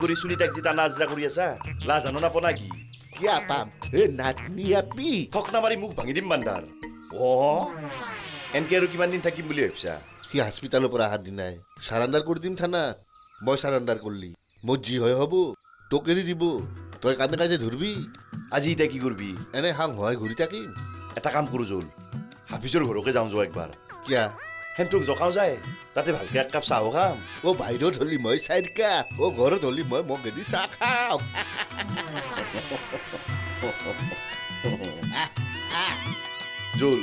কৰি চুলি তাক যি টানা আজৰা কৰি আছা লাজ জানো নাপনা কি কিয়া পাম এ নাতনি আপি ঠকনা মাৰি মুখ ভাঙি দিম বান্দাৰ এনকে আৰু কিমান দিন থাকিম বুলি ভাবিছা সি হস্পিটালৰ পৰা অহাৰ দিনাই চাৰেণ্ডাৰ কৰি দিম থানাত মই চাৰেণ্ডাৰ কৰিলি মোৰ যি হয় হ'ব তোক এৰি দিব তই কামে কাজে ধৰবি আজি এতিয়া কি কৰবি এনে হাং হয় ঘূৰি থাকিম এটা কাম কৰোঁ জল হাফিজৰ ঘৰকে যাওঁ যোৱা একবাৰ কিয়া সেনটোক জকাও যায় তাতে ভালকে এক কাপ চাহো খাম বাহিৰত হলি মই চাইড কাপ ঘৰত হলি মই মগেদি চাহ খাওঁ জল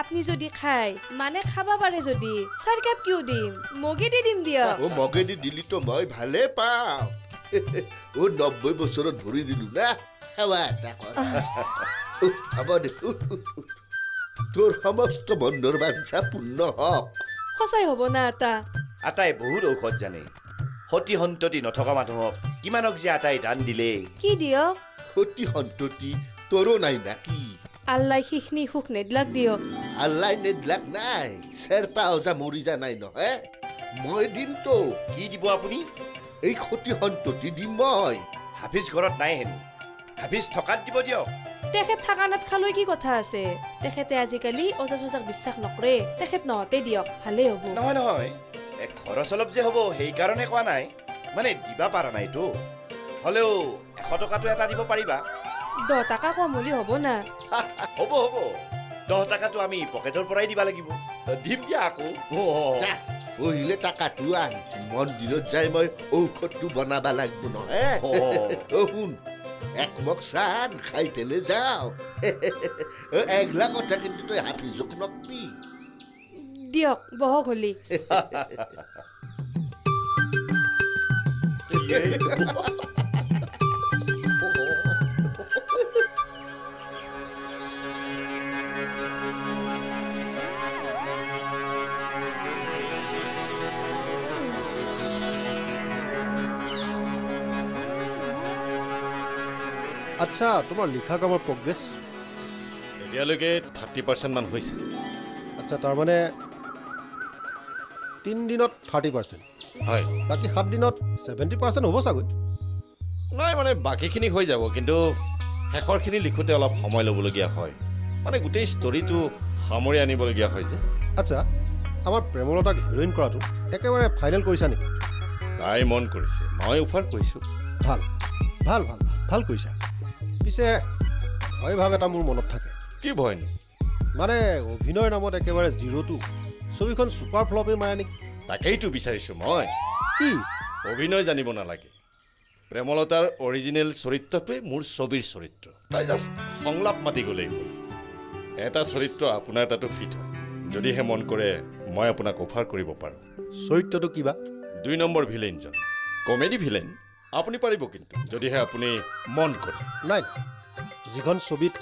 আপনি যদি খায় মানে খাবা পাৰে যদি 4 কাপ কিয় দিম মগে দি দিম দিয়া মগেদি দিলিতো মই ভালে পাওঁ 90 বছৰত ভৰি দিলো না খাৱা এটা হ'ব দে তোৰ সমস্ত মনৰ বাঞ্ছা পূৰ্ণ হওক সঁচাই হ'ব না এটা আটাই বহুত ঔষধ জানে সতি সন্ততি নথকা মানুহক কিমানক যে আটাই দান দিলে কি দিয়ক সতি সন্ততি তোৰো নাই নাকি আল্লাই শিখনি সুখ নেদলাক দিয়ক আল্লাই নেদলাক নাই চেৰপা ওজা মৰি যা নাই নহয় মই দিমতো কি দিব আপুনি এই সতি সন্ততি দিম মই হাফিজ ঘৰত নাই হেনো হাফিজ থকাত দিব দিয়ক তেখেত থাকানাত খালৈ কি কথা আছে তেখেতে আজিকালি ওজা চজাক বিশ্বাস নকৰে তেখেত নহতে দিয়ক ভালে হ'ব নহয় নহয় খৰচ অলপ যে হ'ব সেইকাৰণে কোৱা নাই মানে দিবা পাৰা নাইতো হ'লেও 100 টকাটো এটা দিব পাৰিবা 10 টকা কম হলি হ'ব না হ'ব হ'ব 10 টকাটো আমি পকেটৰ পৰাই দিবা লাগিব দিম দিয়া আকৌ যা পহিলে টাকাটো আন মন্দিৰত যাই মই ঔষধটো বনাবা লাগিব নহয় শুন এক মগ চান খাই পেলে যাওঁ একলা কথা কিন্তু তই হাফিজক নকবি দিয়ক বহক হলি আচ্ছা তোমাৰ লিখা কামৰ প্ৰগ্ৰেছ এতিয়ালৈকে 30% মান হৈছে আচ্ছা তাৰমানে 3 দিনত 30% হয় বাকী 7 দিনত 70% হ'ব চাগৈ নাই মানে বাকীখিনি হৈ যাব কিন্তু শেষৰখিনি লিখোঁতে অলপ সময় ল'বলগীয়া হয় মানে গোটেই ষ্টৰিটো সামৰি আনিবলগীয়া হৈছে আচ্ছা আমাৰ প্ৰেমলতাক হিৰইন কৰাটো একেবাৰে ফাইনেল কৰিছা নেকি তাই মন কৰিছে মই অফাৰ কৰিছোঁ ভাল ভাল ভাল ভাল ভাল কৰিছা পিছে ভয় ভাৱ এটা মোৰ মনত থাকে কি ভয়নো মানে অভিনয় নামত একেবাৰে জিৰ'টো ছবিখন ছুপাৰ ফ্লপেই মাৰে নেকি তাকেইতো বিচাৰিছোঁ মই কি অভিনয় জানিব নালাগে প্ৰেমলতাৰ অৰিজিনেল চৰিত্ৰটোৱে মোৰ ছবিৰ চৰিত্ৰ তাই জাষ্ট সংলাপ মাতি গ'লেই হ'ল এটা চৰিত্ৰ আপোনাৰ তাতো ফিট হয় যদিহে মন কৰে মই আপোনাক অফাৰ কৰিব পাৰোঁ চৰিত্ৰটো কিবা 2 নম্বৰ ভিলেইনজন কমেডি ভিলেইন আপুনি পাৰিব কিন্তু যদিহে আপুনি মন কৰে নাই যিখন ছবিত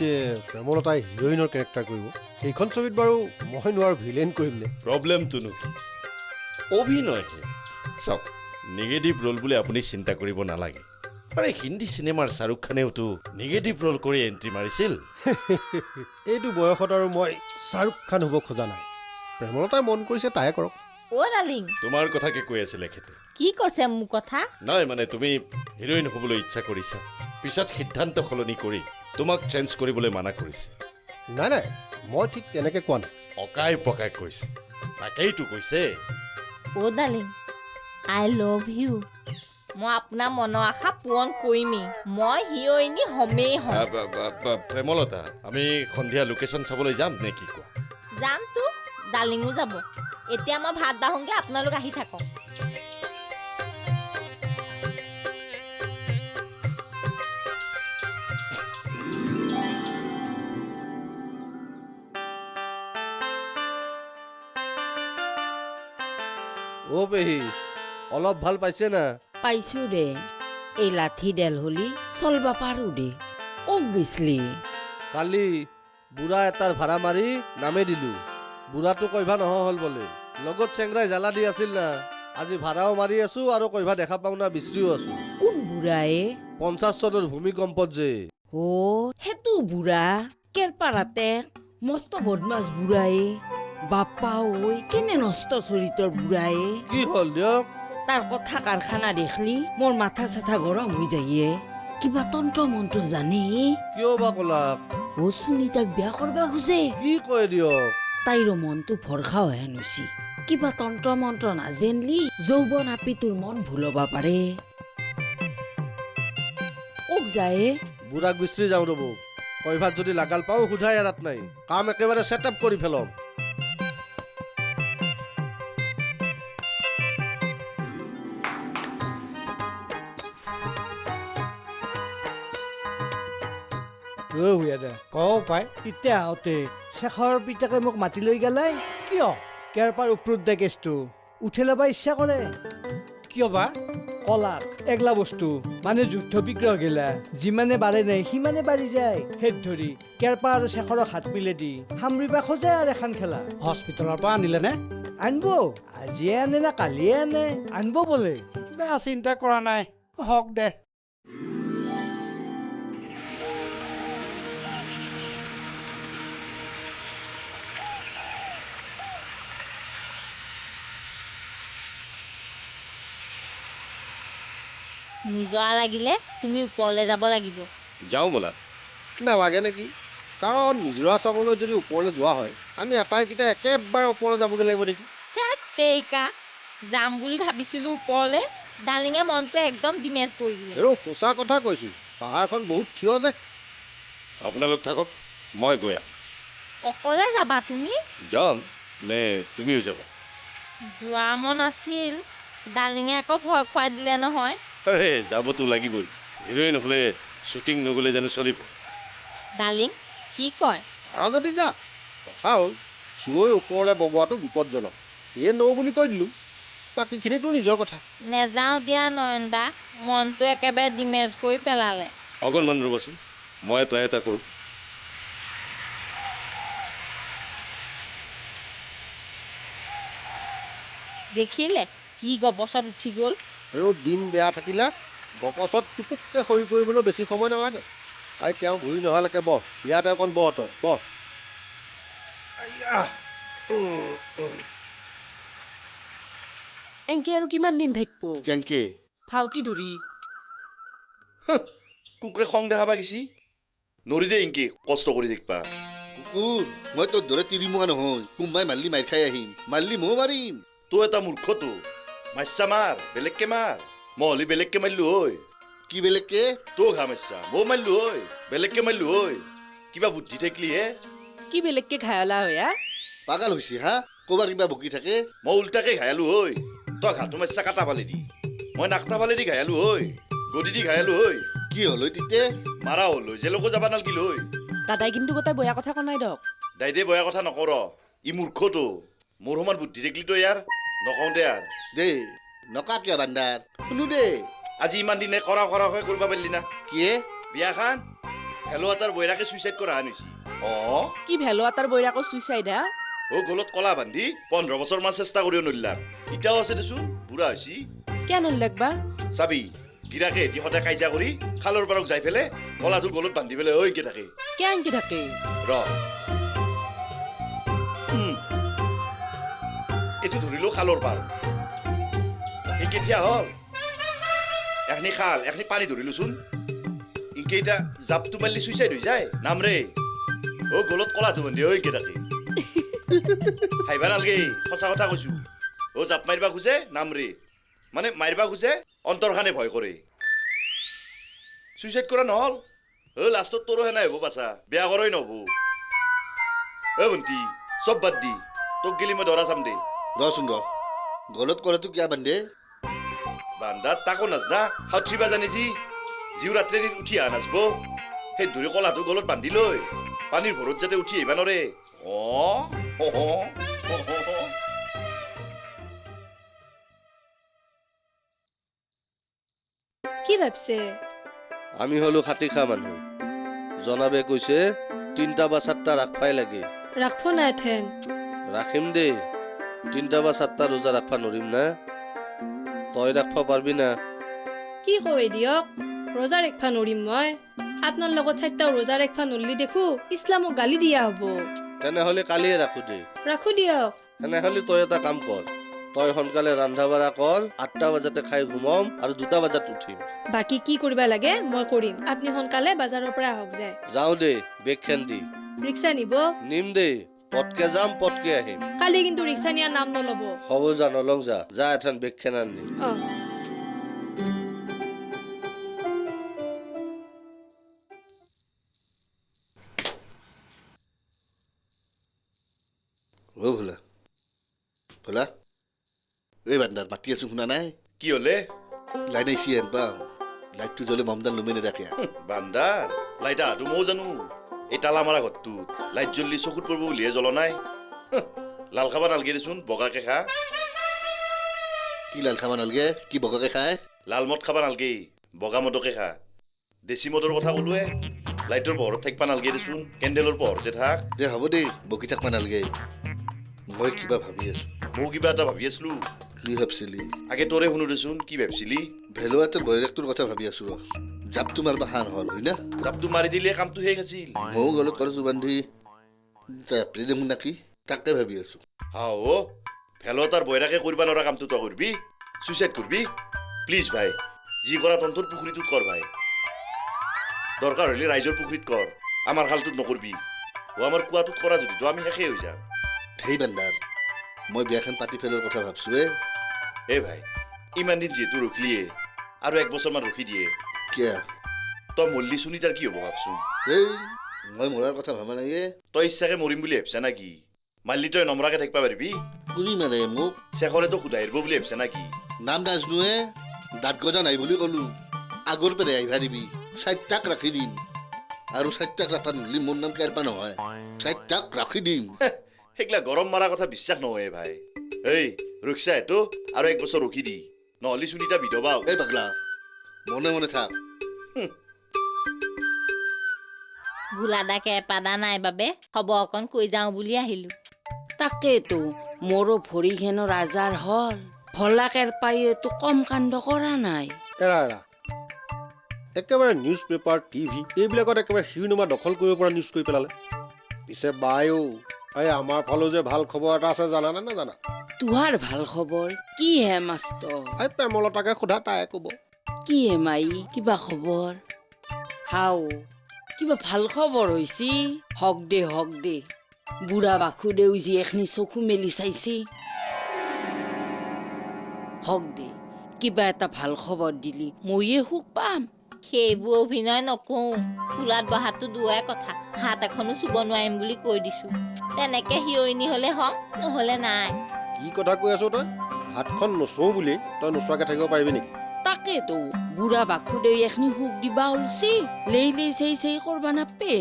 প্ৰেমলতাই হিৰইনৰ কেৰেক্টাৰ কৰিব সেইখন ছবিত বাৰু মই নোৱাৰো ভিলেইন কৰিম নে প্ৰব্লেমটোনো কি অভিনয়হে চাওক নিগেটিভ ৰোল বুলি আপুনি চিন্তা কৰিব নালাগে আৰে হিন্দী চিনেমাৰ শ্বাহৰুখ খানেওতো নিগেটিভ ৰোল কৰি এণ্ট্ৰি মাৰিছিল এইটো বয়সত আৰু মই শ্বাহৰুখ খান হ'ব খোজা নাই প্ৰেমলতাই মন কৰিছে তাই কৰক অ' ডাৰ্লিং তোমাৰ কথাকে কৈ আছিল এখেতে কি কৈছে মোৰ কথা নাই মানে তুমি হিৰইন হ'বলৈ ইচ্ছা কৰিছা পিছত সিদ্ধান্ত সলনি কৰি তোমাক চেঞ্জ কৰিবলৈ মানা কৰিছে নাই নাই মই ঠিক তেনেকৈ কোৱা নাই অকাই পকাই কৈছে তাকেইতো কৈছে অ' ডাৰ্লিং আই লাভ ইউ মই আপোনাৰ মনৰ আশা পূৰণ কৰিমেই মই হিৰইনী হমেই হ'ম প্ৰেমলতা আমি সন্ধিয়া লোকেশ্যন চাবলৈ যাম নে কি কোৱা যামতো ডাৰ্লিঙো যাব এতিয়া মই ভাত বাঢ়োঁগৈ আপোনালোক আহি থাকক অ' পেহী অলপ ভাল পাইছে না পাইছোঁ দে এই লাঠিডাল হলি চলবা পাৰোঁ দে কক গৈছিলি কালি বুঢ়া এটাৰ ভাড়া মাৰি নামে দিলোঁ বুঢ়াটো কইভা নহয় হ'ল বোলে লগত চেংৰাই জ্বালা দি আছিল না আজি ভাড়াও মাৰি আছোঁ আৰু কইভা দেখা পাওঁ না বিচৰিও আছোঁ কোন বুঢ়ায়ে 50 চনৰ ভূমিকম্পত যে সেইটো বুঢ়া কেৰপাৰাতে মস্ত বদমাছ বুঢ়ায়ে বাপ্পা ঐ কেনে নষ্ট চৰিত্ৰৰ বুঢ়ায়ে কি হ'ল দিয়ক তাৰ কথা কাৰখানা দেখলি মোৰ মাথা চাথা গৰম হৈ যায়ে কিবা তন্ত্ৰ মন্ত্ৰ জানে কিয় বা কলাক ও সুনীতাক বিয়া কৰবা খোজে কি কয় দিয়ক তাইৰ মনটো ভৰসা হৈ নুচি কিবা তন্ত্ৰ মন্ত্ৰ নাজেনলি যৌৱন আপি তোৰ মন ভুলব পাৰে ওক যায় বুঢ়াক বিচৰি যাওঁ ৰ'ব কইভাত যদি লাগাল পাওঁ সোধাই এৰাত নাই কাম একেবাৰে ছেট আপ কৰি পেলাম কওঁ পাই এতিয়া আহোঁতে শেখৰ পিতাকে মোক মাতি লৈ গেলাই কিয় কেৰপাৰ ওপৰত দে কেছটো উঠি ল'ব ইচ্ছা কৰে কিয় বা কলাক এগলা বস্তু মানে যুদ্ধ বিগ্ৰহ গেলা যিমানে বাঢ়ে নাই সিমানে বাঢ়ি যায় হেত ধৰি কেৰপা আৰু শেখৰক হাত মিলে দি সামৰিবা খোজে আৰু এখন খেলা হস্পিটেলৰ পৰা আনিলে নে আনিব আজিয়ে আনে না কালিয়ে আনে আনিব বোলে বেয়া চিন্তা কৰা নাই হওক দে নিজৰা লাগিলে তুমি ওপৰলৈ যাব লাগিব যাওঁ বোলা নালাগে নেকি কাৰণ নিজৰা চাবলৈ যদি ওপৰলৈ যোৱা হয় আমি আটাইকেইটা একেবাৰে ওপৰলৈ যাবগৈ লাগিব নেকি তেইকা যাম বুলি ভাবিছিলোঁ ওপৰলৈ ডালিঙে মনটো একদম ডিমেজ কৰি দিলে আৰু সঁচা কথা কৈছোঁ পাহাৰখন বহুত থিয় যে আপোনালোক থাকক মই গৈ আহোঁ অকলে যাবা তুমি যাম নে তুমিও যাবা যোৱা মন আছিল ডালিঙে আকৌ ভয় খুৱাই দিলে নহয় যাবতো লাগিবই হিৰ'ইন হ'লে শ্বুটিং নগ'লে জানো চলিব ডালিং কি কয় আৰু যদি যা কথা হ'ল থিয়ৈ ওপৰলৈ বগোৱাটো বিপদজনক সেয়ে নৌ বুলি কৈ দিলোঁ বাকীখিনিতো নিজৰ কথা নেযাওঁ দিয়া নয়ন বা মনটো একেবাৰে ডিমেজ কৰি পেলালে অকণমান ৰ'বচোন মই এটা কৰোঁ দেখিলে কি গবছত উঠি গ'ল আৰু দিন বেয়া থাকিলে গপচত টুপুককৈ সৰি পৰিবলৈ বেছি সময় নালাগে আৰু তেওঁ ঘূৰি নহালৈকে বহ ইয়াতে অকণ বহ তই বহ এনকে আৰু কিমান দিন থাকিব কেনকে ফাউটি ধৰি কুকুৰে খং দেখাবা গেছি নৰি দে ইনকি কষ্ট কৰি দেখবা কুকুৰ মই তোৰ দৰে তিৰিমুৱা নহয় কোনোবাই মাৰিলি মাৰি খাই আহিম মাৰিলি ময়ো মাৰিম তো এটা মূৰ্খটো মাইছা মাৰ বেলেগকে মাৰ মই হ'লে বেলেগকে মাৰিলো হয় কি বেলেগকে তো ঘা মাইছা ময়ো মাৰিলো হয় বেলেগকে মাৰিলো হয় কিবা বুদ্ধি থাকিলি হে কি বেলেগকে ঘায়লা হয় পাগাল হৈছে হা ক'বা কিবা বকি থাকে মই উল্টাকে ঘায়ালো হয় তই ঘাটো মাইছা কাটা ফালে দি মই নাকটা ফালে দি ঘায়ালো হয় গদি দি ঘায়ালো হয় কি হ'ল তিতে মাৰা হ'ল হয় জেলকো যাবা নালগিল হয় দাদাই কিন্তু গোটাই বেয়া কথা কোৱা নাই দক দাইদে বেয়া কথা নকৰ ই মূৰ্খটো মোৰ সমান বুদ্ধি থাকিলি তই ইয়াৰ নকওঁ দে আৰ দেই নকা কিয় বান্দাৰ শুনো দে আজি ইমান দিনে কৰাকৈ কৰিব পাৰিলি না কিয়ে বিয়াখান হেলো এটাৰ বৈৰাকে চুইচাইড কৰা আনিছি কি ভেলো এটাৰ বৈৰাকৰ চুইচাইড গলত কলা বান্ধি 15 বছৰমান চেষ্টা কৰিও নল্লাক ইটাও আছে দেচোন বুঢ়া হৈছি কিয় নল্লাকবা চাবি গিৰাকে এটি সদায় কাজিয়া কৰি খালৰ পাৰক যাই পেলাই কলাটো গলত বান্ধি পেলাই ঐকে থাকে কিয় এনকে থাকে ৰ এইটো ধৰিলো খালৰ পাৰ এই কেতিয়া হ'ল এখনি খাল এখনি পানী ধৰিলোচোন ইনকে এতিয়া জাপটো মাৰিলে চুইচাইড হৈ যায় নাম ৰে গলত কলাটো বান্ধি ঐকে থাকে হাইবা নালগে সঁচা কথা কৈছো জাপ মাৰিবা খোজে নাম ৰে মানে মাৰিবা খোজে অন্তৰখানে ভয় কৰে চুইচাইড কৰা নহল লাষ্টত তোৰো হেনা হ'ব বাচা বেয়া কৰই নহব ভণ্টি চব বাদ দি তোক গেলি মই ধৰা চাম দে ৰচোন ৰ গলত কলাটো কিয় বান্ধে বান্ধাত তাকো নাজনা সাউথিবা জানিছি জিও ৰাত্ৰে উঠি আহা নাচব সেই ধৰি কলাটো গলত বান্ধি লৈ পানীৰ ভৰত যাতে উঠি আহিবা নৰে কি ভাবছে আমি হলো খাটি খা মানুহ জনাবে কৈছে 3টা বা 4টা ৰাখবাই লাগে ৰাখব না এথেন ৰাখিম দে 3টা বা 4টা ৰোজা ৰাখবা নৰিম না তই ৰাখবা পাৰবি না কি কৈ দিয়ক ৰোজা ৰেখবা নৰিম মই আপোনাৰ লগত 4টা ৰোজা ৰেখবা নৰলি দেখো ইছলামক গালি দিয়া হ'ব তেনেহ'লে কালিয়ে ৰাখো দে ৰাখো দিয়ক। তেনেহ'লে তই এটা কাম কৰ তই সোনকালে ৰন্ধা বঢ়া কৰ 8টা বজাতে খাই ঘুমাম আৰু 2টা বজাত উঠিম বাকী কি কৰিব লাগে মই কৰিম। আপুনি সোনকালে বাজাৰৰ পৰা আহক যায়। যাওঁ দে বেগখন দি ৰিক্সা নিব? নিম দে পটকে যাম পটকে আহিম কালি কিন্তু ৰিক্সা নিয়াৰ নাম নল'ব। হ'ব যা নলং যা এঠান বেগখন আনি অঁ অ ভোলা ভোলা এই বান্দাৰ মাতি আছো শুনা নাই কি হলে? লাইট আহিছি হেন পাওঁ লাইটটো জ্বলে মমদান লুমে নেদাকে বান্দাৰ লাইট আহাটো ময়ো জানো। এই তালা মাৰা ঘৰটোত লাইট জ্বললি চকুত পৰিব বুলিহে জ্বলা নাই। লাল খাবা নালগে দেচোন, বগাকে খা। কি লাল খাব নালগে কি বগাকে খায় লাল মদ খাবা নালগে, বগা মদকে খা। দেশী মদৰ কথা ক'লোৱে। লাইটৰ পোহৰত থাকিবা নালগে দেচোন, কেণ্ডেলৰ পোহৰতে থাক। দে হ'ব দেই বকি থাকবা নালগে মই কিবা ভাবি আছো ময়ো কিবা এটা ভাবি আছিলো। কি ভাবছিলি আগে তোৰে শুনো দেচোন, কি ভাবছিলি? ভেলুৱাটোৰ বৈৰেকটোৰ কথা ভাবি আছো ৰ জাপটো মাৰবা হান হ'ল হয় না জাপটো মাৰি দিলে কামটো শেষ আছিল। ময়ো গলত কৰছো বান্ধি জাপৰি যাম নাকি তাকে ভাবি আছো হাও ভেলো তাৰ বৈৰাকে কৰিবা নোৱাৰা কামটো তই কৰবি? চুইচাইড কৰবি? প্লিজ ভাই, যি কৰা তন্তৰ পুখুৰীটোত কৰ ভাই। দৰকাৰ হ'লে ৰাইজৰ পুখুৰীত কৰ, আমাৰ খালটোত নকৰবি। ও আমাৰ কুৱাটোত কৰা যদি তো আমি শেষেই হৈ যাম। ধেই বান্দাৰ মই বিয়াখন পাতি ফেলৰ কথা ভাবছো এ ভাই, ইমান দিন যিহেতু ৰখিলিয়ে আৰু 1 বছৰমান ৰখি দিয়ে। কিয়া তই মল্লি শুনি তাৰ কি হ'ব ভাবচোন? এই মই মৰাৰ কথা ভাবা নাই তই ইচ্ছাকে মৰিম বুলি ভাবছা নাকি? মাল্লি তই নমৰাকে থাকিব পাৰিবি? কোনি মানে মোক শেষৰেতো সুধাই আহিব বুলি ভাবছা নাকি? নাম নাজনোৱে দাঁত গজা নাই বুলি ক'লো আগৰ পেৰে আহিবা দিবি 4টাক ৰাখি দিম আৰু 4টাক ৰাখা নহ'লে মোৰ নাম কেৰপা নহয় 4টাক ৰাখি দিম সেইগিলা গৰম মাৰা কথা বিশ্বাস নহয় ভাই। এই ৰক্ষা এইটো আৰু 1 বছৰ ৰখি দি, নহ'লে সুনীতা বিধৱা। এই পাগলা মনে মনে থাক ভোলাদাকে এপাদা নাই বাবে খবৰ অকণ কৈ যাওঁ বুলি আহিলো। তাকেতো মোৰো ভৰিখেনো ৰাজাৰ হ'ল ভলাকেৰ পায়েতো কম কাণ্ড কৰা নাই এৰা একেবাৰে নিউজ পেপাৰ টিভি এইবিলাকত একেবাৰে শিৰোনামা দখল কৰিব পৰা নিউজ কৰি পেলালে। পিছে বায়ো এই আমাৰ ফালেও যে ভাল খবৰ এটা আছে জানানে নাজানা? তোহাৰ ভাল খবৰ কি হে মাষ্টৰ? এই প্ৰেমলতাকে সোধা তাই ক'ব। কি হে মাই কিবা খবৰ? হাও কিবা ভাল খবৰ হৈছি? হক দে বুঢ়া বাসুদেউ যি এখনি চকু মেলি চাইছি হক দে কিবা এটা ভাল খবৰ দিলি ময়ে সুখ পাম। সেইবোৰ অভিনয় নকওঁ, ফুলাত বহাটো দূৰৰে কথা, হাত এখনো চুব নোৱাৰিম বুলি কৈ দিছো। তেনেকে হিৰইনী হলে হম, নহলে নাই। কি কথা কৈ আছ তই? হাতখন নচওঁ বুলি তই নোচোৱাকে থাকিব পাৰিবি নেকি? তাকেতো বুঢ়া বাসুদেউ এখনি সুখ দিবা ওলছি লেই চেই কৰবা নাপে।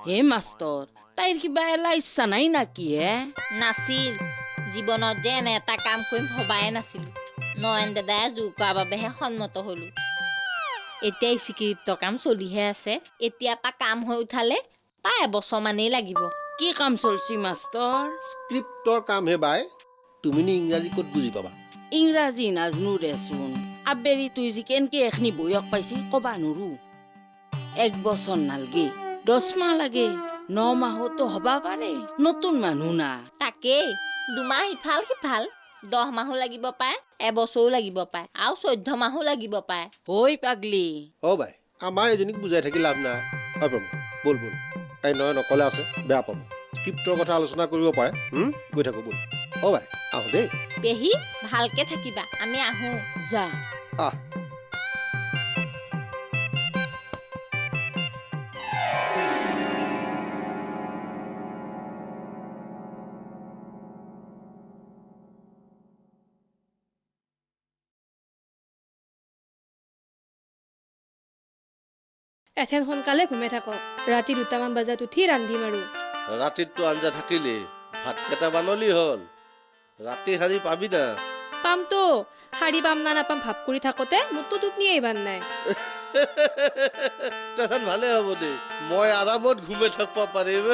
হে মাষ্টৰ তাইৰ কিবা এলা ইচ্ছা নাই নাকি হে? নাছিল, জীৱনত যে এনে এটা কাম কৰিম ভবাই নাছিলো। নয়ন দাদাই জোৰ কৰাৰ বাবেহে সন্মত হলো। এতিয়া স্বীকৃত কাম চলিহে আছে, এতিয়াৰ পৰা কাম হৈ উঠালে প্ৰায় এবছৰমানেই লাগিব। কি কাম চলছি মাষ্টৰ? স্ক্ৰিপ্টৰ কাম হে বাই, তুমিনো ইংৰাজী ক'ত বুজি পাবা? ইংৰাজী নাজনো দেচোন, আবেৰি তুই যি কেনকে এখনি বয়স পাইছি কবা নৰো। 1 বছৰ নালগে 10 মাহ লাগে, 9 মাহতো হবা পাৰে, নতুন মানুহ না। তাকেই 2 মাহ ইফাল সিফাল, 10 মাহো লাগিব পায়, এবছৰো লাগিব পায়, আৰু 14 মাহো লাগিব পায়। হৈ পাগলি অ' বাই আমাৰ এজনীক বুজাই থাকি লাভ নাই। হয় প্ৰমোদ ব'ল এই নয় নকলে আছে বেয়া পাব। স্ক্ৰিপ্টৰ কথা আলোচনা কৰিব পাৰে, গৈ থাকো ব'ল। অ' বাই আহো দেই। পেহী ভালকে থাকিবা, আমি আহো। যা আহ এথেন সোনকালে ঘুমে থাকক, ৰাতি 2টামান বজাত উঠি ৰান্ধিম আৰু। ৰাতিততো আঞ্জা থাকিলে ভাতকেইটা বানলি হ'ল, ৰাতি শাৰী পাবি না? পামতো, শাৰী পাম না নাপাম ভাব কৰি থাকোতে মোৰতো টোপনি আহিবাৰ নাই। তেথেন ভালে হ'ব দে, মই আৰামত ঘুমে থাকবা পাৰিম।